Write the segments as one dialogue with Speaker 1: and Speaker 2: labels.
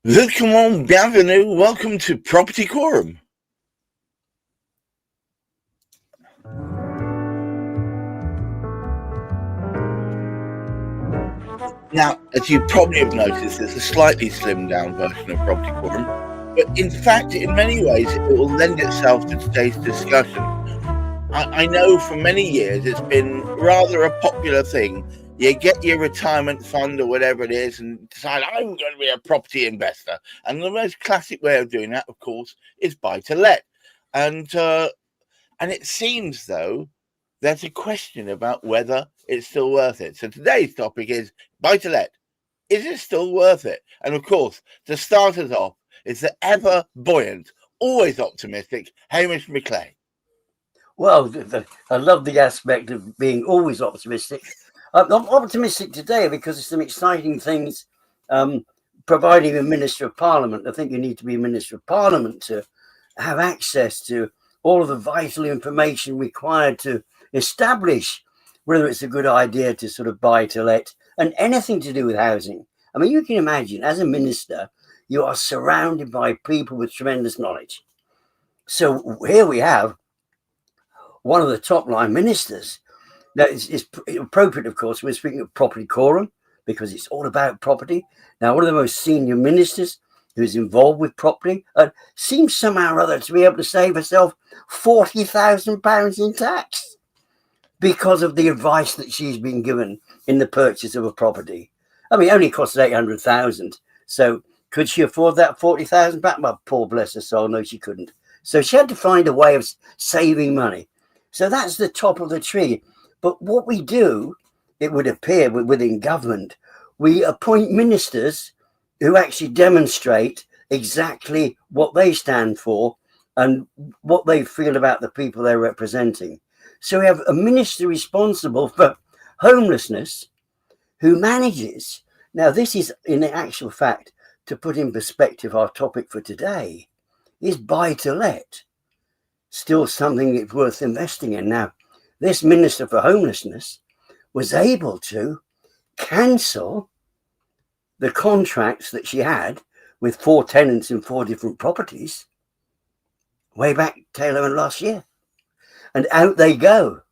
Speaker 1: Bienvenue, welcome to Property Quorum. Now, as you probably have noticed, it's a slightly slimmed down version of Property Quorum, but in fact, in many ways, it will lend itself to today's discussion. I know for many years it's been rather a popular thing. You get your retirement fund or whatever it is and decide, I'm going to be a property investor. And the most classic way of doing that, of course, is buy to let. And it seems, though, there's a question about whether it's still worth it. So today's topic is buy to let. Is it still worth it? And of course, to start us off, is the ever buoyant, always optimistic Hamish McLay.
Speaker 2: Well, I love the aspect of being always optimistic. I'm optimistic today because there's some exciting things. Providing a Minister of Parliament, I think you need to be a Minister of Parliament to have access to all of the vital information required to establish whether it's a good idea to sort of buy to let and anything to do with housing. I mean, you can imagine as a minister, you are surrounded by people with tremendous knowledge. So here we have one of the top line ministers. Now, it's appropriate, of course, we're speaking of Property Quorum because it's all about property. Now, one of the most senior ministers who's involved with property seems somehow or other to be able to save herself £40,000 in tax because of the advice that she's been given in the purchase of a property. I mean, it only costs £800,000. So could she afford that £40,000? Well, poor bless her soul, no, she couldn't. So she had to find a way of saving money. So that's the top of the tree. But what we do, it would appear within government, we appoint ministers who actually demonstrate exactly what they stand for and what they feel about the people they're representing. So we have a minister responsible for homelessness who manages. Now, this is, in actual fact, to put in perspective our topic for today, is buy to let. Still something that's worth investing in. Now, this Minister for Homelessness was able to cancel the contracts that she had with 4 tenants in 4 different properties way back tail end last year. And out they go.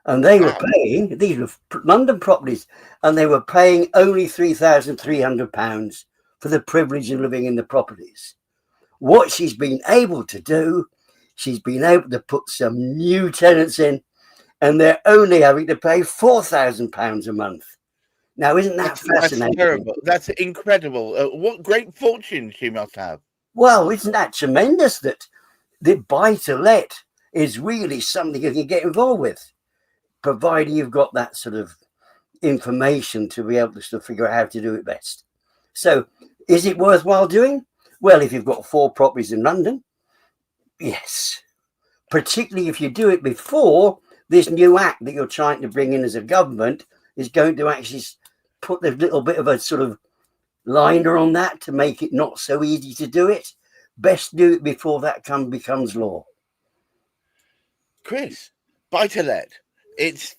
Speaker 2: And they were paying, these were London properties, and they were paying only £3,300 for the privilege of living in the properties. What she's been able to do, she's been able to put some new tenants in, and they're only having to pay £4,000 a month. Now, isn't that fascinating?
Speaker 1: That's terrible. That's incredible. What great fortune she must have.
Speaker 2: Well, isn't that tremendous that the buy-to-let is really something you can get involved with, providing you've got that sort of information to be able to sort of figure out how to do it best. So is it worthwhile doing? Well, if you've got 4 properties in London, yes. Particularly if you do it before this new act that you're trying to bring in as a government is going to actually put a little bit of a sort of liner on that to make it not so easy to do it. Best do it before that becomes law.
Speaker 1: Chris, buy to let. It's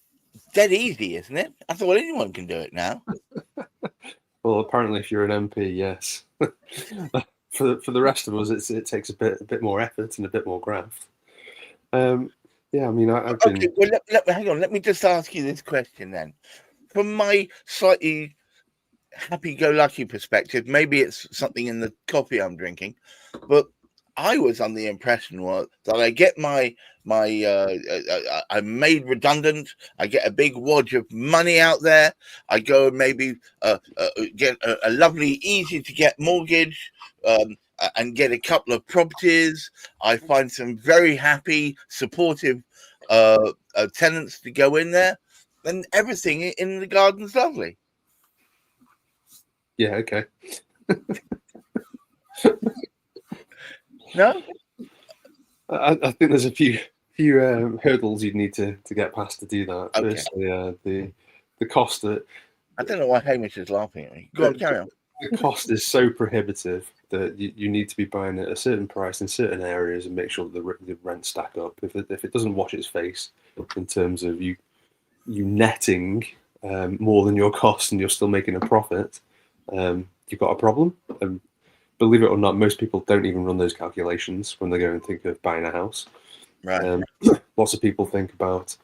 Speaker 1: dead easy, isn't it? I thought anyone can do it now.
Speaker 3: Well, apparently, if you're an MP, yes. For the rest of us, it takes a bit more effort and a bit more graft. Yeah, I mean, I've been...
Speaker 1: Okay, well, hang on. Let me just ask you this question then. From my slightly happy-go-lucky perspective, maybe it's something in the coffee I'm drinking, but I was under the impression that I get I'm made redundant. I get a big wad of money out there. I go and maybe get a lovely, easy-to-get mortgage, and get a couple of properties. I find some very happy, supportive tenants to go in there, and everything in the garden's lovely.
Speaker 3: Yeah, okay.
Speaker 1: No?
Speaker 3: I think there's a few hurdles you'd need to get past to do that.
Speaker 1: Okay.
Speaker 3: Firstly, the cost that...
Speaker 1: I don't know why Hamish is laughing at me. Go on, carry on.
Speaker 3: The cost is so prohibitive that you need to be buying at a certain price in certain areas and make sure that the rents stack up. If it doesn't wash its face in terms of you netting more than your cost and you're still making a profit, you've got a problem. believe it or not, most people don't even run those calculations when they go and think of buying a house.
Speaker 1: Right.
Speaker 3: Lots of people think about,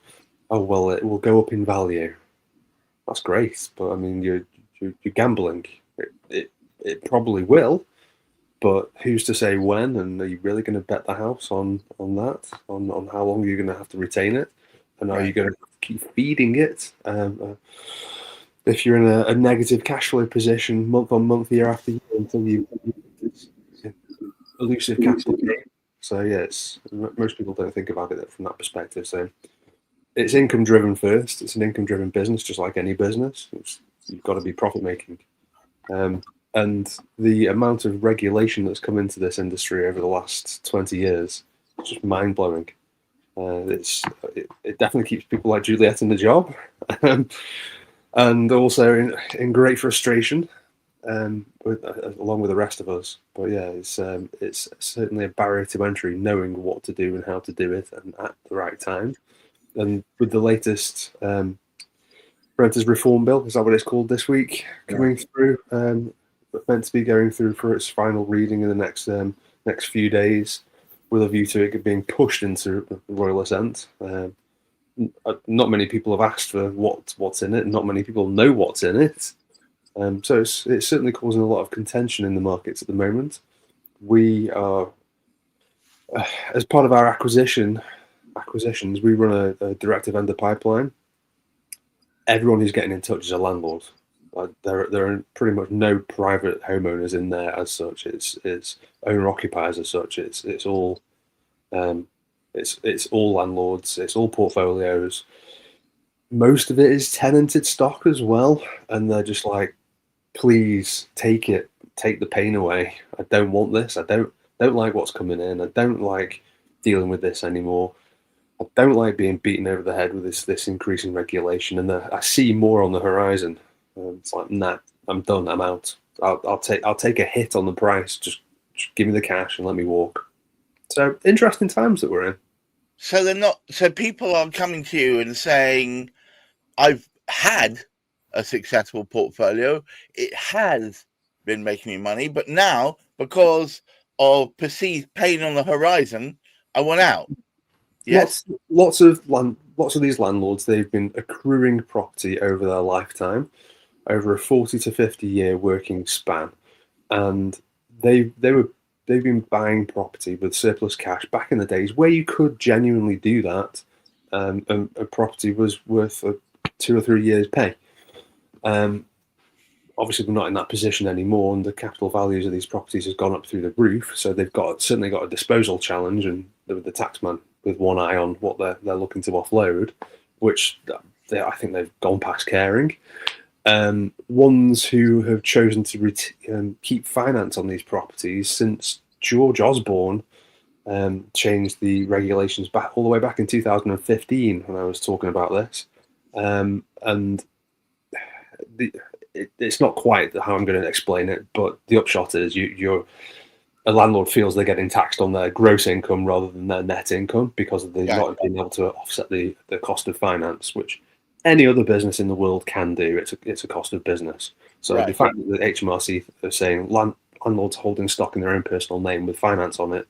Speaker 3: oh well, it will go up in value. That's great, but I mean, you're gambling. It probably will, but who's to say when? And are you really going to bet the house on that? On how long you're going to have to retain it, and are you going to keep feeding it? If you're in a negative cash flow position month on month, year after year, until you elusive capital gain. So yeah, most people don't think about it from that perspective. So it's income driven first. It's an income driven business, just like any business. You've got to be profit making. And the amount of regulation that's come into this industry over the last 20 years is just mind blowing. It definitely keeps people like Juliet in the job, and also in great frustration, along with the rest of us. But yeah, it's certainly a barrier to entry, knowing what to do and how to do it, and at the right time. And with the latest renters reform bill, is that what it's called this week, coming through? Meant to be going through for its final reading in the next few days, with a view to it being pushed into the Royal Assent. Not many people have asked for what's in it, and not many people know what's in it. So it's certainly causing a lot of contention in the markets at the moment. We are, as part of our acquisitions, we run a direct vendor pipeline. Everyone who's getting in touch is a landlord. There are pretty much no private homeowners in there as such. It's owner occupiers as such. It's all landlords. It's all portfolios. Most of it is tenanted stock as well, and they're just like, please take it, take the pain away. I don't want this. I don't like what's coming in. I don't like dealing with this anymore. I don't like being beaten over the head with this increasing regulation, and I see more on the horizon. It's like, nah, I'm done. I'm out. I'll take a hit on the price. Just give me the cash and let me walk. So interesting times that we're in.
Speaker 1: So they're not. So people are coming to you and saying, "I've had a successful portfolio. It has been making me money, but now because of perceived pain on the horizon, I want out." Yes.
Speaker 3: Lots of these landlords, they've been accruing property over their lifetime, over a 40 to 50 year working span, and they've been buying property with surplus cash back in the days where you could genuinely do that, and a property was worth 2 or 3 years' pay. Obviously, we're not in that position anymore, and the capital values of these properties has gone up through the roof. So they've certainly got a disposal challenge, and the taxman with one eye on what they're looking to offload, which I think they've gone past caring. Ones who have chosen to keep finance on these properties since George Osborne changed the regulations all the way back in 2015 when I was talking about this, and it's not quite how I'm going to explain it, but the upshot is a landlord feels they're getting taxed on their gross income rather than their net income because of not being able to offset the cost of finance, which any other business in the world can do. It's a cost of business. So the fact that the HMRC are saying landlords holding stock in their own personal name with finance on it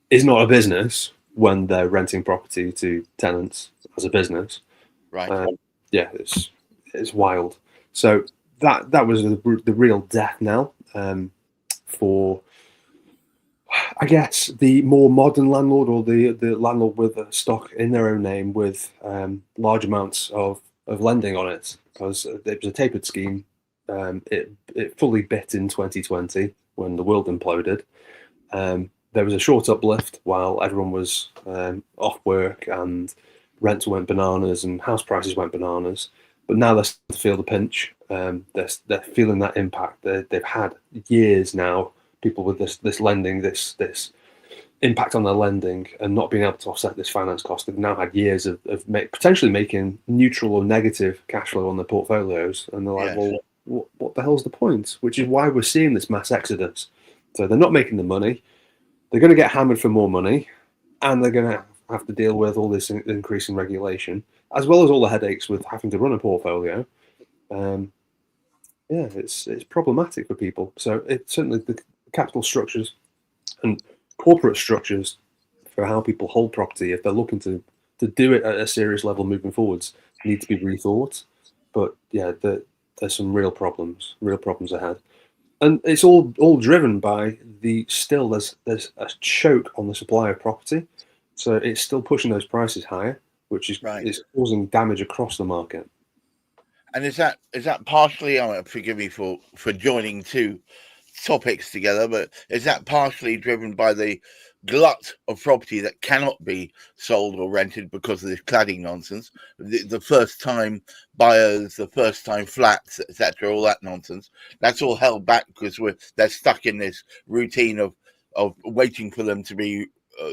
Speaker 3: is not a business when they're renting property to tenants as a business.
Speaker 1: Right.
Speaker 3: It's wild. So that was the real death knell for, I guess, the more modern landlord, or the landlord with a stock in their own name with large amounts of lending on it, because it was a tapered scheme. It fully bit in 2020 when the world imploded. There was a short uplift while everyone was off work and rents went bananas and house prices went bananas. But now they're starting to feel the pinch. They're feeling that impact. They've had years now, people with this lending, this impact on their lending, and not being able to offset this finance cost. They've now had years of potentially making neutral or negative cash flow on their portfolios, and they're like, well, what the hell's the point? Which is why we're seeing this mass exodus. So they're not making the money. They're going to get hammered for more money, and they're going to have to deal with all this increasing regulation, as well as all the headaches with having to run a portfolio. It's problematic for people. So it certainly the capital structures and corporate structures for how people hold property, if they're looking to do it at a serious level moving forwards, need to be rethought. But yeah, there's some real problems ahead. And it's all driven by there's a choke on the supply of property. So it's still pushing those prices higher, which is causing damage across the market.
Speaker 1: And is that partially, forgive me for joining two topics together, but is that partially driven by the glut of property that cannot be sold or rented because of this cladding nonsense, the first time buyers, the first time flats, etc., all that nonsense, that's all held back because they're stuck in this routine of waiting for them to be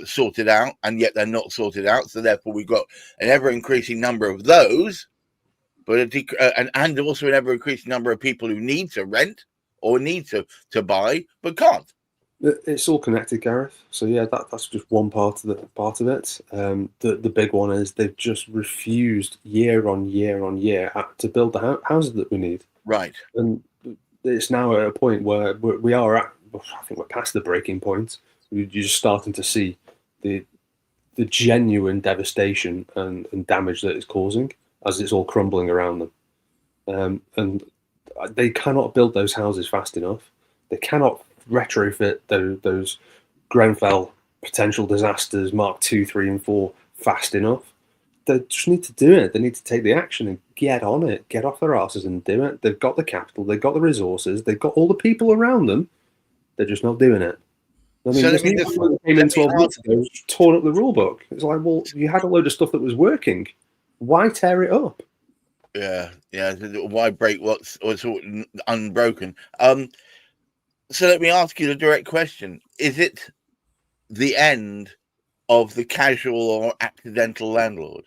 Speaker 1: sorted out, and yet they're not sorted out, so therefore we've got an ever-increasing number of those, but and also an ever-increasing number of people who need to rent or need to buy but can't.
Speaker 3: It's all connected, Gareth. So yeah, that's just one part of it. The big one is they've just refused year on year to build the houses that we need.
Speaker 1: Right.
Speaker 3: And it's now at a point where we are at. I think we're past the breaking point. You're just starting to see the genuine devastation and damage that it's causing as it's all crumbling around them. And they cannot build those houses fast enough. They cannot retrofit those Grenfell potential disasters Mark 2, 3, and 4 fast enough. They just need to do it. They need to take the action and get on it, get off their asses and do it. They've got the capital, they've got the resources, they've got all the people around them. They're just not doing it. I mean, this came in 12 months ago, torn up the rule book. It's like, well, you had a load of stuff that was working. Why tear it up?
Speaker 1: Yeah. Why break what's unbroken? So let me ask you the direct question. Is it the end of the casual or accidental landlord?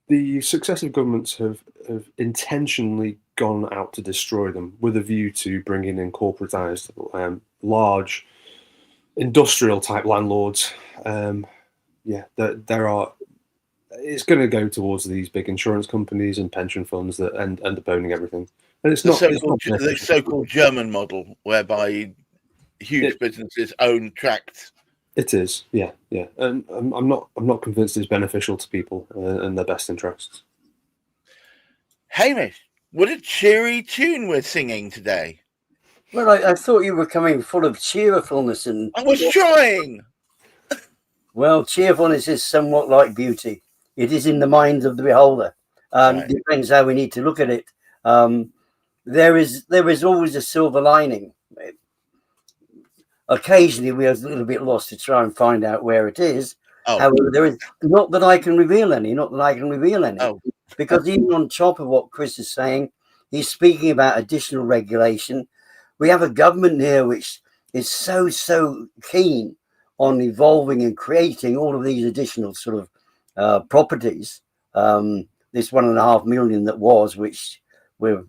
Speaker 3: The successive governments have intentionally gone out to destroy them with a view to bringing in corporatized, large, industrial type landlords. There are. It's going to go towards these big insurance companies and pension funds that end up owning everything. And it's not
Speaker 1: the so-called German model, whereby huge businesses own tracts.
Speaker 3: It is, yeah. And I'm not convinced it's beneficial to people and their best interests.
Speaker 1: Hamish, what a cheery tune we're singing today.
Speaker 2: Well, I thought you were coming full of cheerfulness and.
Speaker 1: I was trying.
Speaker 2: Well, cheerfulness is somewhat like beauty. It is in the mind of the beholder. Depends how we need to look at it. There is always a silver lining. Occasionally, we are a little bit lost to try and find out where it is. However, there is not that I can reveal any. Because even on top of what Chris is saying, he's speaking about additional regulation. We have a government here which is so keen on evolving and creating all of these additional sort of properties. This 1.5 million that was, which we're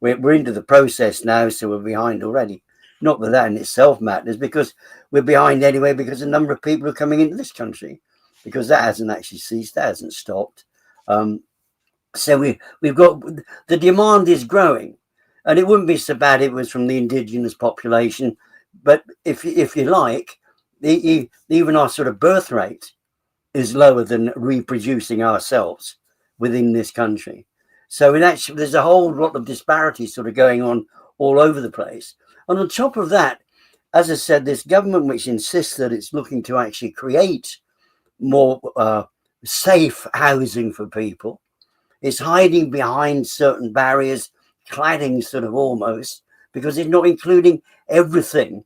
Speaker 2: into the process now, so we're behind already. Not that in itself matters, because we're behind anyway, because the number of people are coming into this country, because that hasn't actually ceased, that hasn't stopped. So we've got, the demand is growing, and it wouldn't be so bad if it was from the indigenous population, but if you like, even our sort of birth rate is lower than reproducing ourselves within this country. So there's a whole lot of disparities sort of going on all over the place. And on top of that, as I said, this government which insists that it's looking to actually create more safe housing for people, is hiding behind certain barriers, cladding sort of almost, because it's not including everything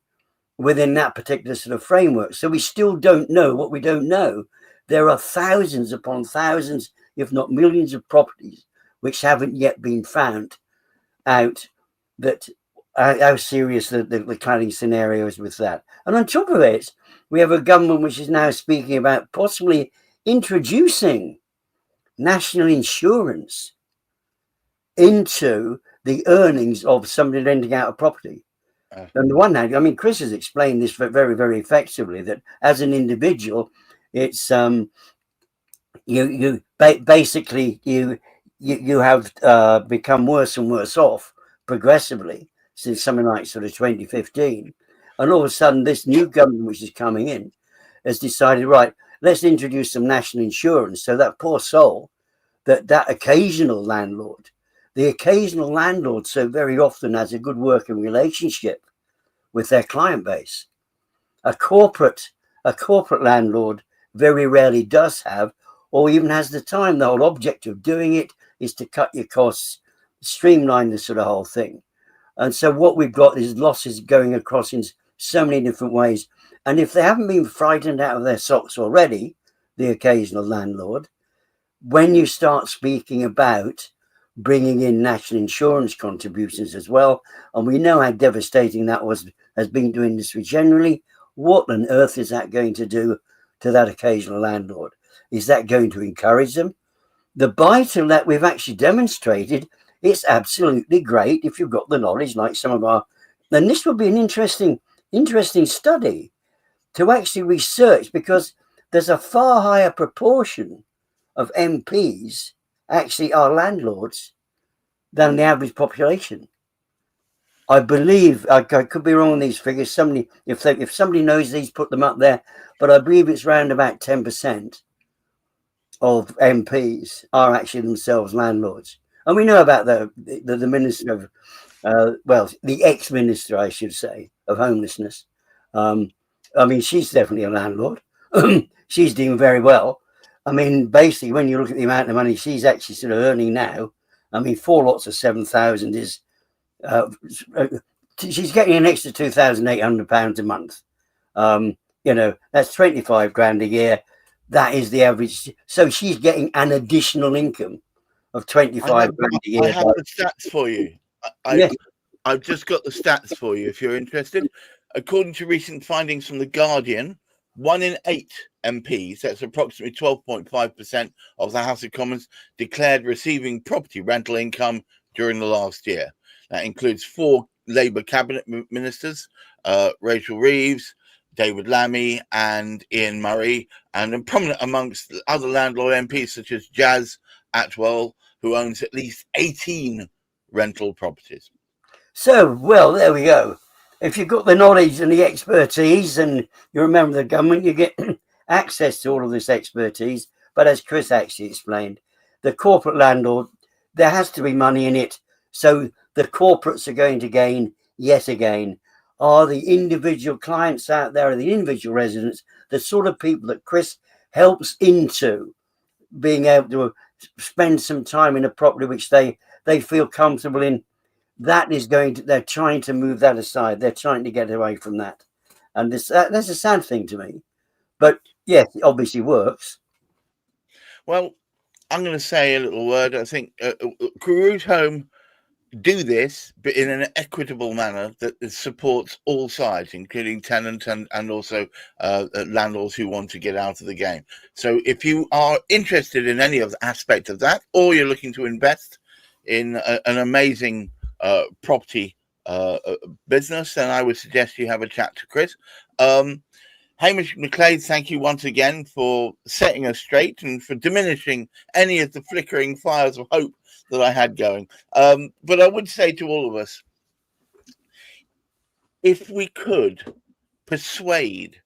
Speaker 2: within that particular sort of framework. So we still don't know what we don't know. There are thousands upon thousands, if not millions of properties which haven't yet been found out, that how serious the cladding scenario is with that. And on top of it, we have a government which is now speaking about possibly introducing national insurance into the earnings of somebody renting out a property. On the one hand, I mean, Chris has explained this very, very effectively, that as an individual, it's you have become worse and worse off progressively since something like sort of 2015. And all of a sudden, this new government, which is coming in, has decided, right, let's introduce some national insurance. So that poor soul, that occasional landlord, the occasional landlord so very often has a good working relationship with their client base. A corporate landlord very rarely does have, or even has the time. The whole object of doing it is to cut your costs, streamline the sort of whole thing. And so what we've got is losses going across in so many different ways. And if they haven't been frightened out of their socks already, the occasional landlord, when you start speaking about bringing in national insurance contributions as well, and we know how devastating that has been to industry generally, what on earth is that going to do to that occasional landlord? Is that going to encourage them? The buy-to-let, we've actually demonstrated it's absolutely great if you've got the knowledge, like some of our, and this would be an interesting study to actually research, because there's a far higher proportion of MPs actually are landlords than the average population. I believe, I could be wrong on these figures. Somebody, if somebody knows these, put them up there. But I believe it's around about 10% of MPs are actually themselves landlords. And we know about the minister of, the ex-minister, I should say, of homelessness. I mean, she's definitely a landlord. She's doing very well. I mean, basically, when you look at the amount of money she's actually sort of earning now, I mean, 4 lots of 7,000 is, she's getting an extra £2,800 a month. That's 25 grand a year. That is the average. So she's getting an additional income of 25 grand a year.
Speaker 1: I have the stats for you. I've just got the stats for you if you're interested. According to recent findings from The Guardian, 1 in 8 MPs, that's approximately 12.5% of the House of Commons, declared receiving property rental income during the last year. That includes 4 Labour cabinet ministers, Rachel Reeves, David Lammy and Ian Murray, and prominent amongst other landlord MPs such as Jazz Atwell, who owns at least 18 rental properties.
Speaker 2: So, well, there we go. If you've got the knowledge and the expertise and you remember the government, you get access to all of this expertise. But as Chris actually explained, the corporate landlord, there has to be money in it. So the corporates are going to gain yet again. Are the individual clients out there, are the individual residents, the sort of people that Chris helps into being able to spend some time in a property which they feel comfortable in? That is they're trying to move that aside. They're trying to get away from that. And that's a sad thing to me. But yes, it obviously works.
Speaker 1: Well, I'm going to say a little word. I think Root Home do this, but in an equitable manner that supports all sides, including tenants and also landlords who want to get out of the game. So if you are interested in any of the aspect of that, or you're looking to invest in an amazing property business, then I would suggest you have a chat to Chris. Hamish, McLay, thank you once again for setting us straight and for diminishing any of the flickering fires of hope that I had going. But I would say to all of us, if we could persuade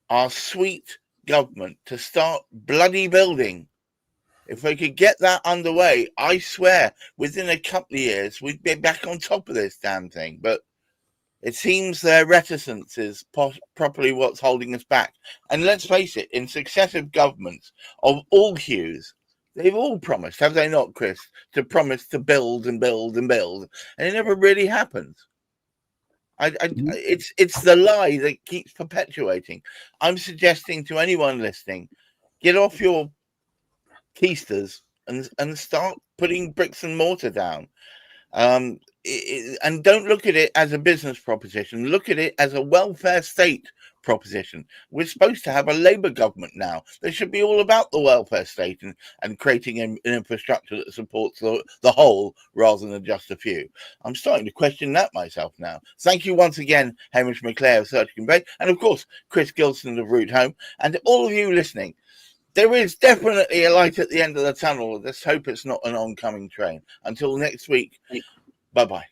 Speaker 1: our sweet government to start bloody building, if we could get that underway, I swear within a couple of years we'd be back on top of this damn thing. But it seems their reticence is properly what's holding us back. And let's face it, in successive governments of all hues, they've all promised, have they not, Chris, to promise to build and build and build, and it never really happens. It's the lie that keeps perpetuating. I'm suggesting to anyone listening, get off your keisters and start putting bricks and mortar down. And don't look at it as a business proposition. Look at it as a welfare state proposition. We're supposed to have a Labour government now. They should be all about the welfare state and creating an infrastructure that supports the whole rather than just a few. I'm starting to question that myself now. Thank you once again, Hamish McLay of Search and Convey, and of course, Chris Gilsenan of Root Home, and all of you listening. There is definitely a light at the end of the tunnel. Let's hope it's not an oncoming train. Until next week, bye-bye.